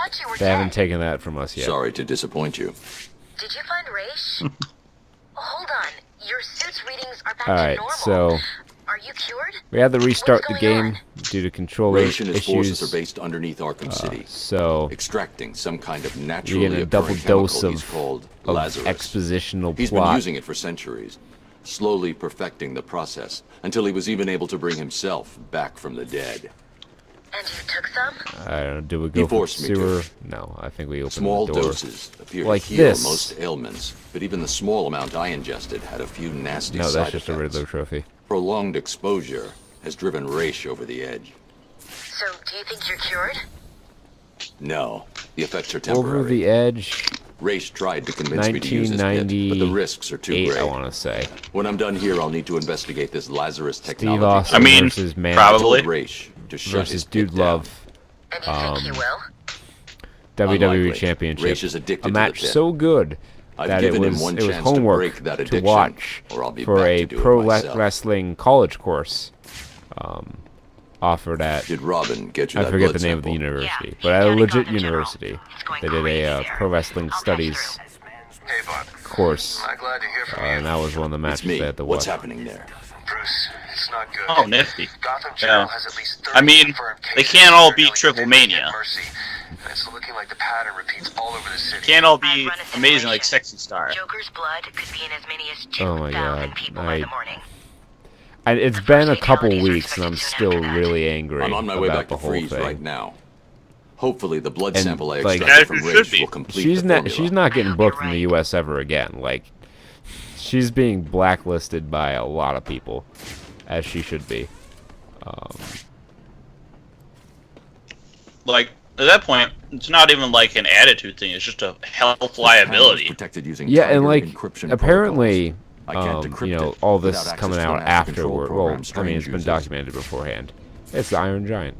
thought you were They haven't taken that from us yet. Sorry to disappoint you. Did you find Raish? Hold on. Your suit's readings are back to Alright, normal. so Are you cured? we had to restart What's the going game on? due to controller Raish and his forces issues. are based underneath Arkham City, So extracting some kind of you're naturally getting a double occurring dose chemical he's of called Lazarus. expositional He's been plot. using it for centuries, slowly perfecting the process until he was even able to bring himself back from the dead. And you took some? I don't know, do we He go for forced me to. sewer? No, I think we opened Small the door. doses appear Like to heal this. most ailments, but even the small amount I ingested had a few nasty No, side that's just a effects. Riddler trophy. Prolonged exposure has driven Raish over the edge. So, do you think you're cured? No, the effects are temporary. Over the edge, Raish tried to convince me to use his kit, but the risks are too 8, great. I want to say. When I'm done here, I'll need to investigate this Lazarus technology. Austin I mean, versus Man probably. I told Raish to shut his versus kit Dude down. Love. And you think he will? WWE Unlikely. Championship. Raish is addicted A to the match pit. so good I've that it given him was one it was chance to homework break that to addiction, watch or I'll be for back a to do it pro myself. wrestling college course offered at, Did Robin get you I that forget the blood name of the sample? university, Yeah, but at a gotta go legit to General. university. It's going They did crazy a there. pro wrestling I'll patch studies Hey, Bud. course, I'm glad to hear from and that was one of the matches It's me. they had to What's watch. happening there? Bruce, it's not good. Oh, nifty. Gotham General Yeah. has at least 30 I mean, confirmed they cases can't all that are be nearly Triple indignity Mania. and mercy. And it's looking like the pattern repeats all over the city. Can't all I've be run a amazing like simulation. Sexy Star. Joker's blood could be in as many as Oh my 2,000 God, people by I- the morning. It's The been a first couple fatalities are weeks, and I'm expected still soon after that. really angry I'm on my way about back the to whole Freeze thing. right now. Hopefully, the blood And, sample I like- extracted As from you should Raish be. will complete She's the not. formula. She's not getting hope you're booked in the right. U.S. ever again. Like, she's being blacklisted by a lot of people, as she should be. Like, at that point, it's not even like an attitude thing, it's just a health Panel is liability. protected using Yeah, and Tiger like encryption apparently, protocols. I can't decrypt you know, it all this without coming access to out a master control afterward. Well, program I mean, Strange it's been uses. documented beforehand. It's the Iron Giant.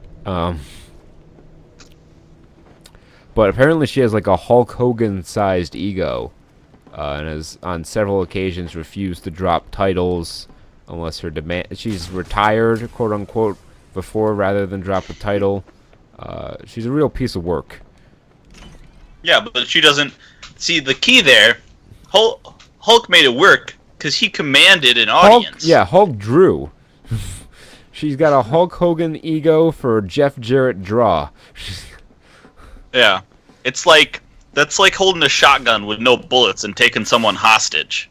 But apparently, she has like a Hulk Hogan-sized ego, and has on several occasions refused to drop titles unless her demand. She's retired, quote unquote, before rather than drop a title. She's a real piece of work. Yeah, but she doesn't see the key there. Hulk made it work because he commanded an audience. Hulk Drew. She's got a Hulk Hogan ego for Jeff Jarrett draw. Yeah. It's like that's like holding a shotgun with no bullets and taking someone hostage.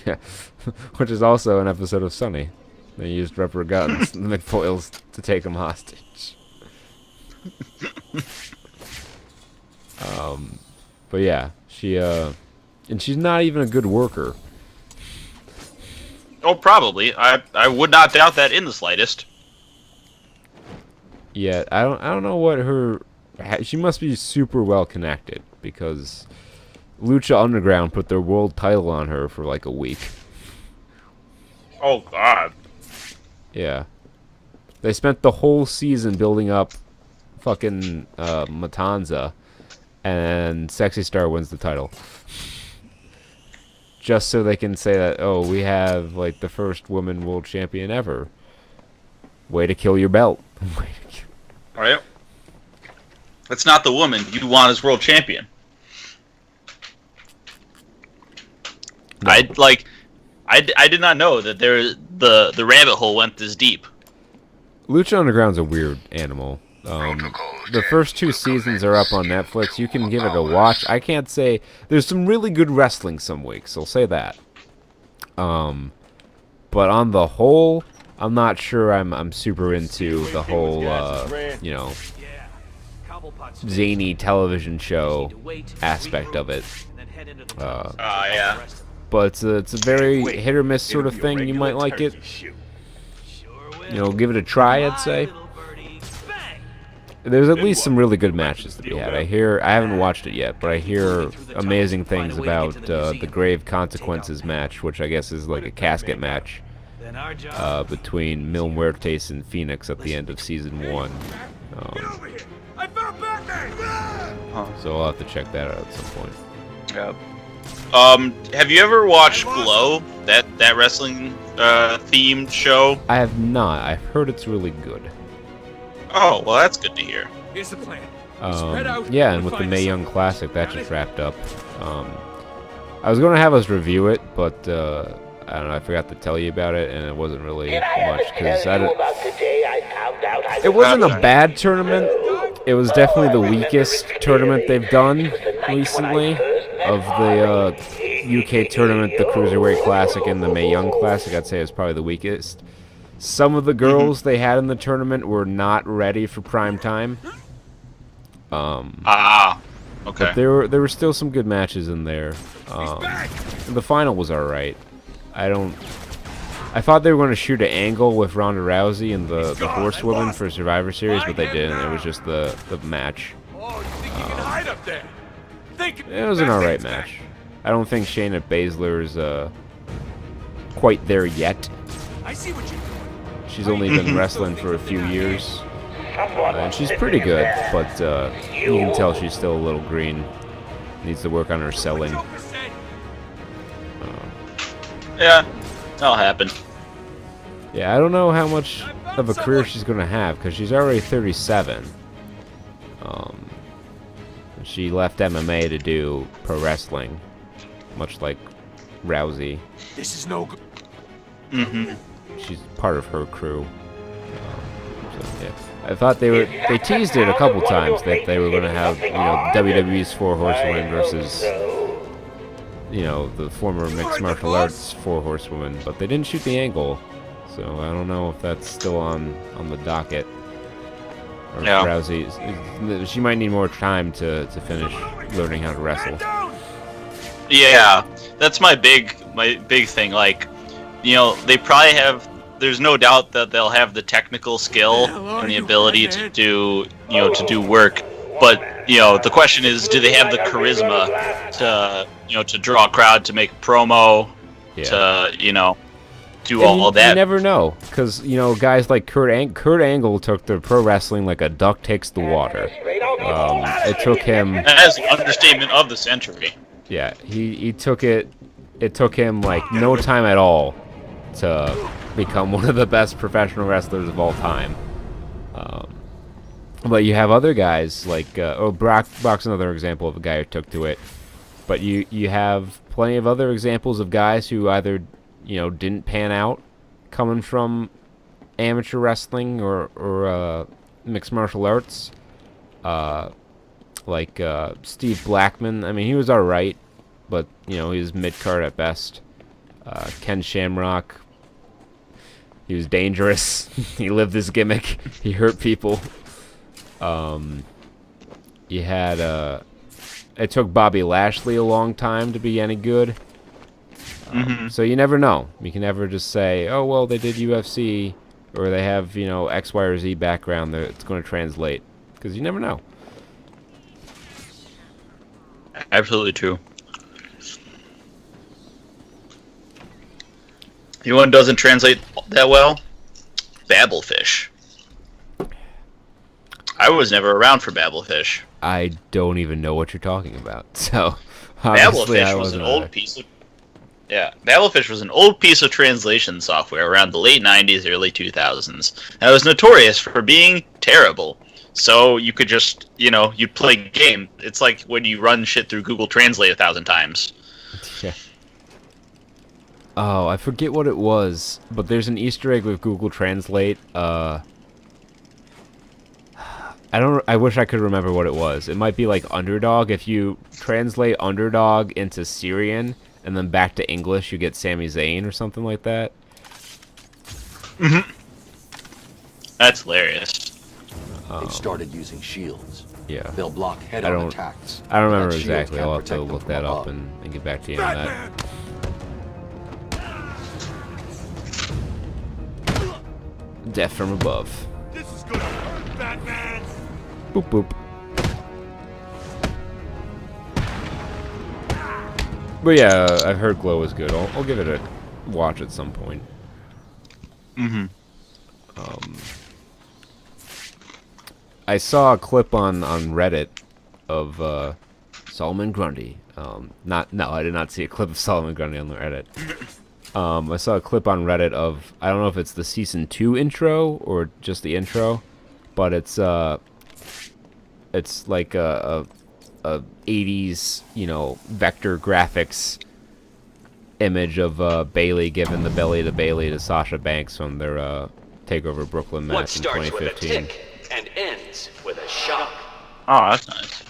Yeah, which is also an episode of Sunny. They used rubber guns, McFoyles, to take him hostage. But yeah, she and she's not even a good worker. Oh, probably. I would not doubt that in the slightest. Yeah, I don't know what her. She must be super well connected because Lucha Underground put their world title on her for like a week. Oh God. Yeah, they spent the whole season building up fucking Matanza, and Sexy Star wins the title. Just so they can say that, oh, we have like the first woman world champion ever. Way to kill your belt. All right. That's not the woman you want as world champion. No. I did not know that the rabbit hole went this deep. Lucha Underground's a weird animal. The first 2 seasons are up on Netflix. You can give it a watch. I can't say there's some really good wrestling some weeks. I'll say that. But on the whole, I'm not sure I'm super into the whole you know, zany television show aspect of it. Yeah. But it's a very hit or miss sort of thing. You might like it. You know, give it a try, I'd say. There's at least some really good matches to be had. I haven't watched it yet, but I hear amazing things about the Grave Consequences match, which I guess is like a casket match between Mil Muertes and Phoenix at the end of season 1. So I'll have to check that out at some point. Yep. Have you ever watched Glow? That wrestling themed show? I have not. I've heard it's really good. Oh, well, that's good to hear. Here's the plan. Yeah, and with the Mae Young Classic, that just wrapped up. I was going to have us review it, but I don't know, I forgot to tell you about it, and it wasn't really much, because it wasn't a bad tournament. It was definitely the weakest tournament they've done recently. Of the UK tournament, the Cruiserweight Classic, and the Mae Young Classic, I'd say is probably the weakest. Some of the girls they had in the tournament were not ready for prime time. Okay. But there were still some good matches in there. The final was alright. I thought they were going to shoot an angle with Ronda Rousey and the Horsewoman for Survivor Series, but they didn't. It was just the match. It was an alright match. I don't think Shayna Baszler's quite there yet. She's only been wrestling for a few years. And she's pretty good, but you can tell she's still a little green. Needs to work on her selling. Yeah, that'll happen. Yeah, I don't know how much of a career she's going to have, because she's already 37. She left MMA to do pro wrestling, much like Rousey. This is no good. She's part of her crew. So, yeah. I thought they teased it a couple times that they were going to have, WWE's Four Horsewomen versus, the former mixed martial arts Four Horsewomen, but they didn't shoot the angle, so I don't know if that's still on the docket. Or Rousey, she might need more time to finish learning how to wrestle. Yeah, that's my big thing. Like, they probably have. There's no doubt that they'll have the technical skill and the ability to do, to do work. But the question is, do they have the charisma to draw a crowd, to make a promo, to do all that? You never know, because guys like Kurt Angle took the pro wrestling like a duck takes the water. It took him. That's the understatement of the century. Yeah, he took it. It took him like no time at all to become one of the best professional wrestlers of all time. But you have other guys like Brock's another example of a guy who took to it. But you have plenty of other examples of guys who either didn't pan out coming from amateur wrestling or mixed martial arts. Like Steve Blackman. I mean, he was alright, but he was mid-card at best. Ken Shamrock. He was dangerous. He lived his gimmick. He hurt people. You had it took Bobby Lashley a long time to be any good. So you never know. You can never just say, oh well, they did UFC or they have X, Y, or Z background that it's going to translate, because you never know. Absolutely true. You know what doesn't translate that well? Babblefish. I was never around for Babblefish. I don't even know what you're talking about. So Babblefish was an old piece of Babblefish was an old piece of translation software around the late 90s, early 2000s. And it was notorious for being terrible. So you could just, you'd play a game. It's like when you run shit through Google Translate 1,000 times. Yeah. Oh, I forget what it was, but there's an Easter egg with Google Translate. I wish I could remember what it was. It might be like underdog. If you translate underdog into Syrian and then back to English, you get Sami Zayn or something like that. That's hilarious. They've started using shields. Yeah. They'll block head-on attacks. I don't remember That shield exactly. can't I'll have to protect them look from that up above. and get back to you on that. Death from above. This is gonna hurt, Batman. Boop boop. But yeah, I've heard Glow is good. I'll give it a watch at some point. I saw a clip on Reddit of Solomon Grundy. I did not see a clip of Solomon Grundy on Reddit. I saw a clip on Reddit of, I don't know if it's the season 2 intro or just the intro, but it's it's like a 80s, you know, vector graphics image of Bailey giving the belly to Bailey to Sasha Banks from their Takeover Brooklyn What match in starts with a 2015. tick and ends with a shock. Oh, that's nice.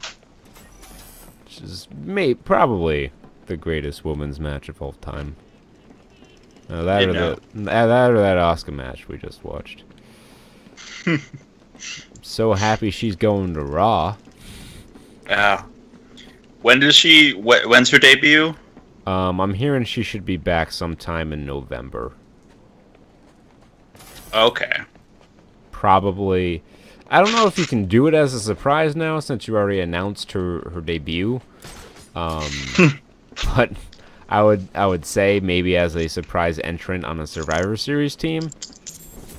Which is probably the greatest women's match of all time. That or that Asuka match we just watched. So happy she's going to Raw. Yeah. When's her debut? I'm hearing she should be back sometime in November. Okay. Probably. I don't know if you can do it as a surprise now since you already announced her debut. But I would say maybe as a surprise entrant on a Survivor Series team.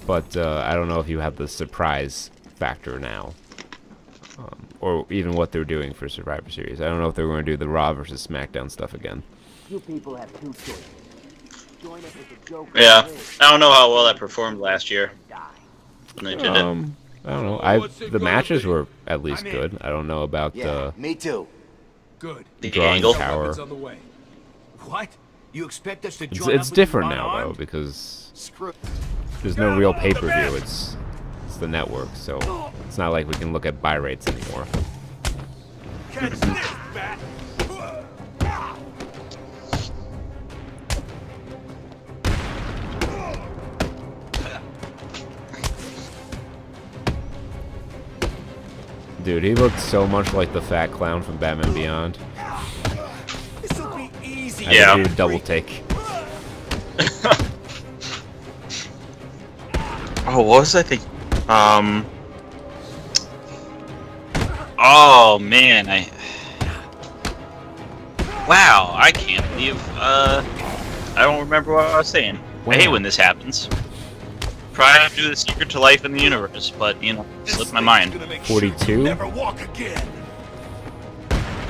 But I don't know if you have the surprise factor now. Or even what they're doing for Survivor Series. I don't know if they're going to do the Raw versus SmackDown stuff again. You people have two choices. Join us as a joke. Yeah. I don't know how well that performed last year when they did it. I don't know. The matches were at least good. I don't know about the Me too. Good. The drawing angle. power. Weapons on the way. What? You expect us to It's, join it's up with different you now though unarmed? because Screw. there's no real pay-per-view. It's the network, so it's not like we can look at buy rates anymore. Catch this, bat. Dude, he looked so much like the fat clown from Batman Beyond. This'll be easy. I Yeah. had to do a double take. Oh, what was I thinking? Oh man, Wow, I can't believe. I don't remember what I was saying. I hate when this happens. Try to do the secret to life in the universe, but you know, slipped my mind. 42? Never walk again.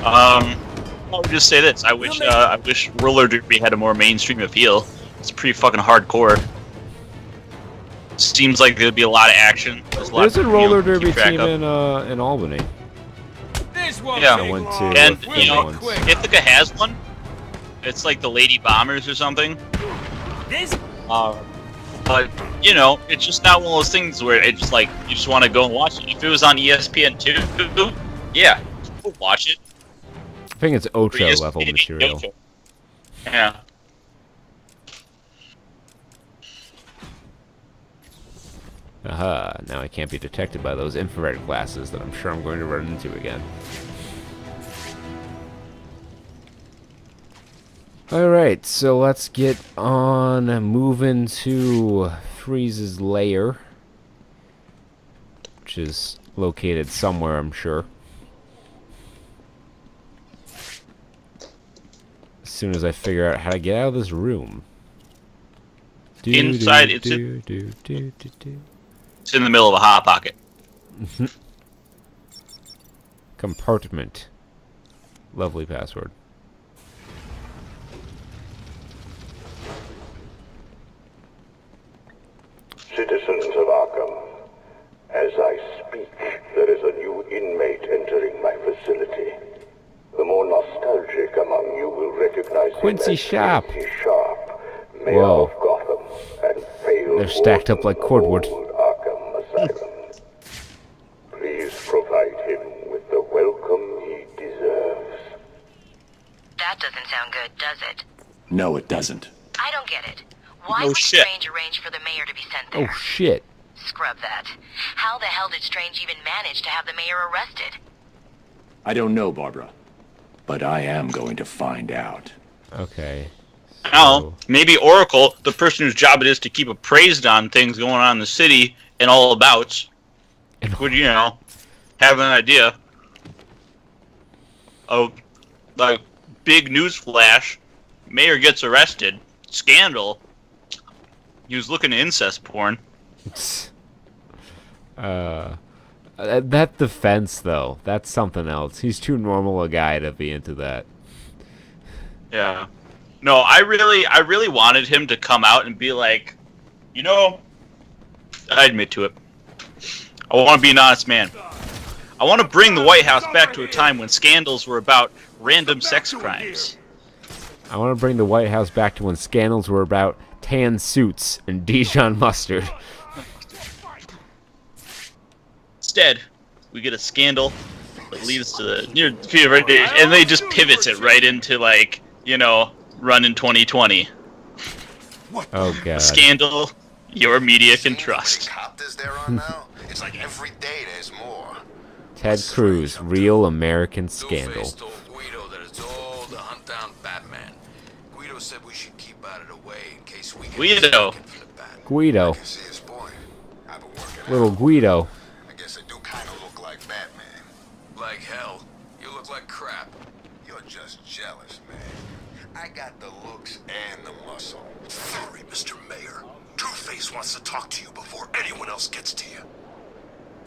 I'll just say this: I wish roller derby had a more mainstream appeal. It's pretty fucking hardcore. Seems like there'd be a lot of action. There's a roller derby team in Albany. This won't Yeah. take I went long. to And a you few know, once. Ithaca has one. It's like the Lady Bombers or something. This But you know, it's just not one of those things where it's just like you just want to go and watch it. If it was on ESPN2, yeah, we'll watch it. I think it's Ocho ESPN level material. Yeah. Aha, now I can't be detected by those infrared glasses that I'm sure I'm going to run into again. Alright, so let's get on moving to Freeze's lair, which is located somewhere, I'm sure. As soon as I figure out how to get out of this room. Inside, it's in the middle of a hot pocket. Compartment. Lovely password. Citizens of Arkham, as I speak, there is a new inmate entering my facility. The more nostalgic among you will recognize Quincy him as Sharp. Quincy Sharp, mayor Whoa. of Gotham and failed They're stacked up like cordwood. old Arkham Asylum. Please provide him with the welcome he deserves. That doesn't sound good, does it? No, it doesn't. I don't get it. Why Oh, would shit. Strange arrange for the mayor to be sent there? Oh shit. Scrub that. How the hell did Strange even manage to have the mayor arrested? I don't know, Barbara. But I am going to find out. Okay. Now, maybe Oracle, the person whose job it is to keep appraised on things going on in the city and all abouts, would, you know, have an idea of, like, big news flash, mayor gets arrested, scandal, he was looking at incest porn. That defense though, that's something else. He's too normal a guy to be into that. Yeah. No, I really wanted him to come out and be like, you know, I admit to it. I want to be an honest man. I want to bring the White House back to a time when scandals were about random sex crimes. I want to bring the White House back to when scandals were about tan suits and Dijon mustard. Instead, we get a scandal that leads to the near future, and they just pivots it right into, like, you know, run in 2020. Oh god. A scandal your media can trust. It's like every day there's more. Ted Cruz, real American scandal. Two-Face told Guido that it's all to hunt down Batman. Guido said we should keep out of the way in case we get Guido. mistaken for the Bat. Guido. I can see his point. I've been working Little out. Guido. I guess I do kind of look like Batman. Like hell. You look like crap. You're just jealous, man. I got the looks and the muscle. Sorry, Mr. Mayor. Two-Face wants to talk to you before anyone else gets to you.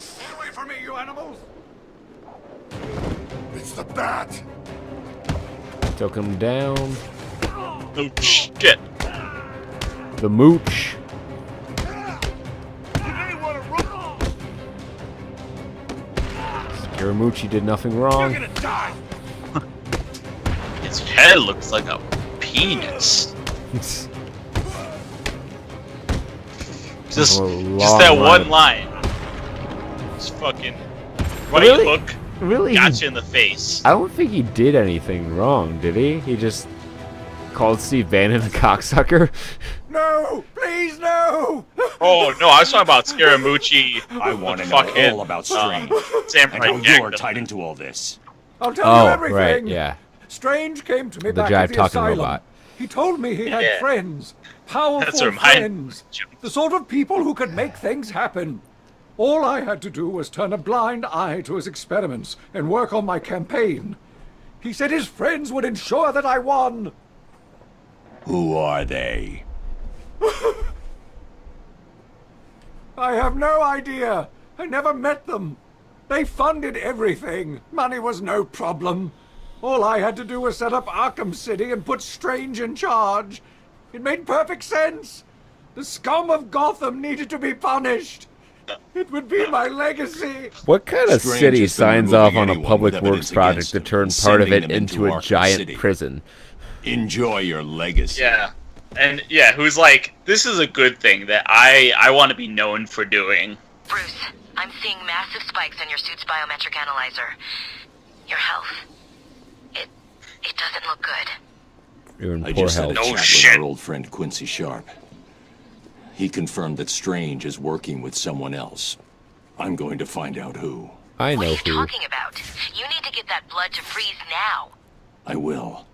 Get away from me, you animals! It's the Bat! Took him down. Oh shit! The mooch. Scaramucci did nothing wrong. His head looks like a penis. Just that one line. Just fucking right Really? hook. Really? Gotcha in the face. I don't think he did anything wrong, did he? He just called Steve Bannon a cocksucker. No! Please, no! Oh no, I was talking about Scaramucci. I want to fucking, know all about Strange and Samurai how Jack. you're tied into all this. I'll tell you Oh, everything. right, yeah. Strange came to me The back Jive at the talking asylum. robot. He told me he had Yeah. friends. That's Powerful what mine- friends. The sort of people who could make things happen. All I had to do was turn a blind eye to his experiments and work on my campaign. He said his friends would ensure that I won. Who are they? I have no idea. I never met them. They funded everything. Money was no problem. All I had to do was set up Arkham City and put Strange in charge. It made perfect sense. The scum of Gotham needed to be punished. It would be my legacy. What kind of Strange city has been signs removing off on a anyone public with works evidence project against to him turn and part of sending it them into a Arkham giant City. prison? Enjoy your legacy. Yeah, and yeah, who's like, this is a good thing that I want to be known for doing. Bruce, I'm seeing massive spikes on your suit's biometric analyzer. Your health. It doesn't look good. You're in I poor just had a health. chat shit. with our old friend Quincy Sharp. He confirmed that Strange is working with someone else. I'm going to find out who. I What know are you who. talking about? You need to get that blood to freeze now. I will.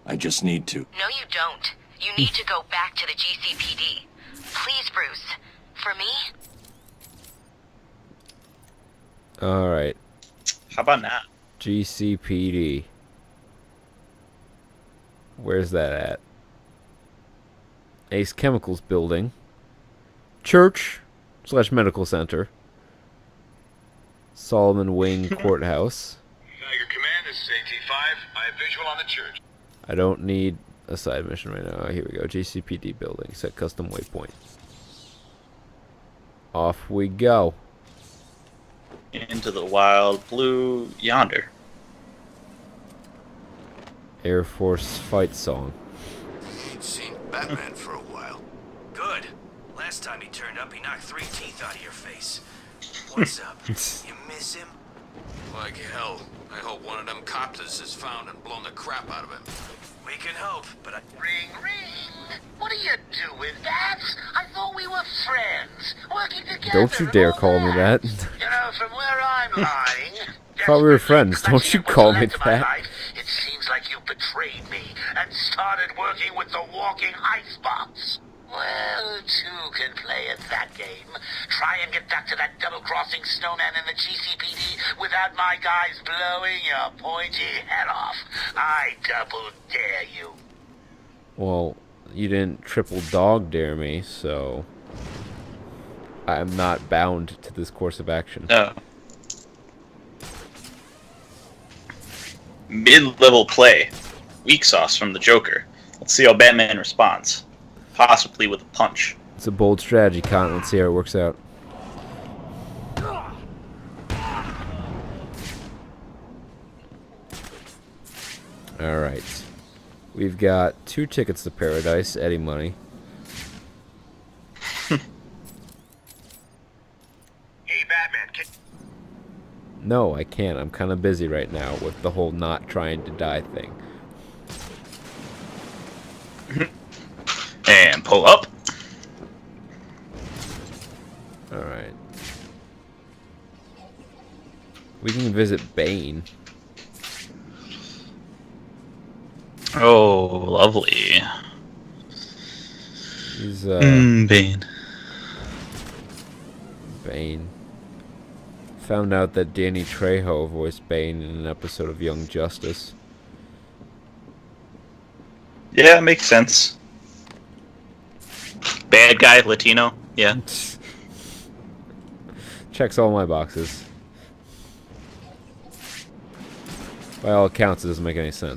I just need to. No, you don't. You need to go back to the GCPD. Please, Bruce. For me? Alright. How about that? GCPD. Where's that at? Ace Chemicals building. Church / medical center. Solomon Wing Courthouse. Tiger Command, this is AT-5. I have visual on the church. I don't need a side mission right now. Here we go. GCPD building. Set custom waypoint. Off we go. Into the wild blue yonder. Air Force fight song. Ain't seen Batman for a while. Good. Last time he turned up, he knocked 3 teeth out of your face. What's up? You miss him? Like hell. I hope one of them copters is found and blown the crap out of him. We can hope, but I... Ring, ring. What are you doing, Bats? I thought we were friends, working together. Don't you and dare all call me that. You know, from where I'm lying... Thought we were friends. desperately Don't you clutching at call what's me left of my that. life, it seems like you betrayed me and started working with the walking icebox. Well, two can play at that game. Try and get back to that double-crossing snowman in the GCPD without my guys blowing your pointy head off. I double dare you. Well, you didn't triple dog dare me, so I'm not bound to this course of action. No. Mid-level play. Weak sauce from the Joker. Let's see how Batman responds. Possibly with a punch. It's a bold strategy, Con. Let's see how it works out. Alright. We've got 2 tickets to paradise, Eddie money. Hey, Batman, No, I can't. I'm kind of busy right now with the whole not trying to die thing. And pull up. Alright. We can visit Bane. Oh, lovely. He's, Bane. Bane. Found out that Danny Trejo voiced Bane in an episode of Young Justice. Yeah, makes sense. Bad guy, Latino. Yeah. Checks all my boxes. By all accounts, it doesn't make any sense.